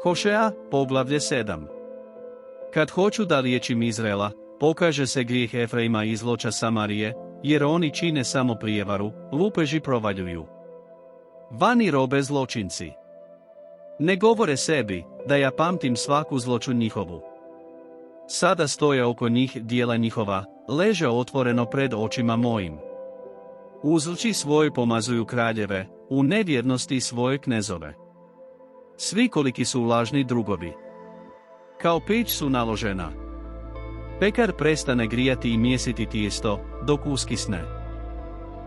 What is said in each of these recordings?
Hošea, poglavlje 7. Kad hoću da liječim Izraela, pokaže se grijeh Efraima i zloća Samarije, jer oni čine samo prijevaru, lupeži provaljuju. Vani robe zločinci. Ne govore sebi, da ja pamtim svaku zloću njihovu. Sada stoje oko njih djela njihova, leže otvoreno pred očima mojim. U zlči svoj pomazuju kraljeve, u nevjernosti svoje knezove. Svi koliki su lažni drugovi. Kao peć su naložena. Pekar prestane grijati i mjesiti tijesto, dok uskisne.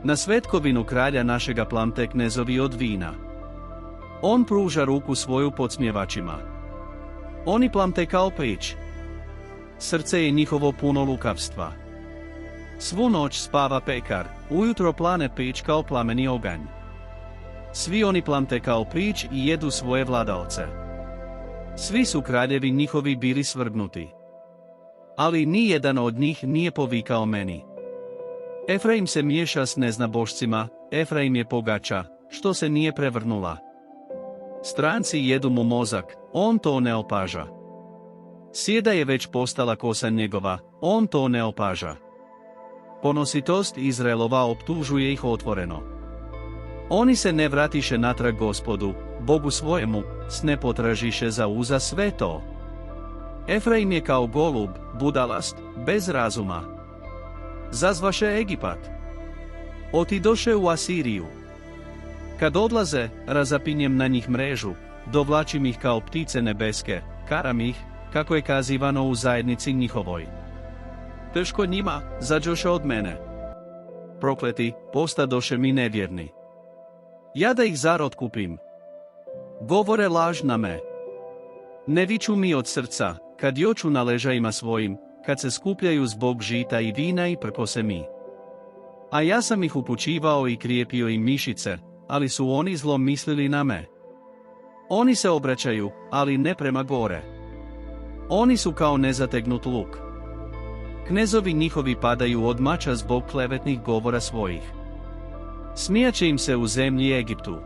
Na svetkovinu kralja našega plamte knezovi od vina. On pruža ruku svoju podsmjevačima. Oni plamte kao peć. Srce je njihovo puno lukavstva. Svu noć spava pekar, ujutro plane peć kao plameni oganj. Svi oni plamte kao pić i jedu svoje vladaoce. Svi su kraljevi njihovi bili svrgnuti. Ali nijedan od njih nije povikao meni. Efraim se miješa s neznabošcima, Efraim je pogača, što se nije prevrnula. Stranci jedu mu mozak, on to ne opaža. Sjeda je već postala kosa njegova, on to ne opaža. Ponositost Izraelova optužuje ih otvoreno. Oni se ne vratiše natrag Gospodu, Bogu svojemu, s ne potražiše za uza sve to. Efraim je kao golub, budalast, bez razuma. Zazvaše Egipat. Otidoše u Asiriju. Kad odlaze, razapinjem na njih mrežu, dovlačim ih kao ptice nebeske, karam ih, kako je kazivano u zajednici njihovoj. Teško njima, zađoše od mene. Prokleti, postadoše mi nevjerni. Ja da ih zar otkupim. Govore laž na me. Ne viču mi od srca, kad joču na ležajima svojim, kad se skupljaju zbog žita i vina i prkose mi. A ja sam ih upućivao i krijepio im mišice, ali su oni zlo mislili na me. Oni se obraćaju, ali ne prema gore. Oni su kao nezategnut luk. Knezovi njihovi padaju od mača zbog klevetnih govora svojih. Smijaće im se u zemlji Egiptu.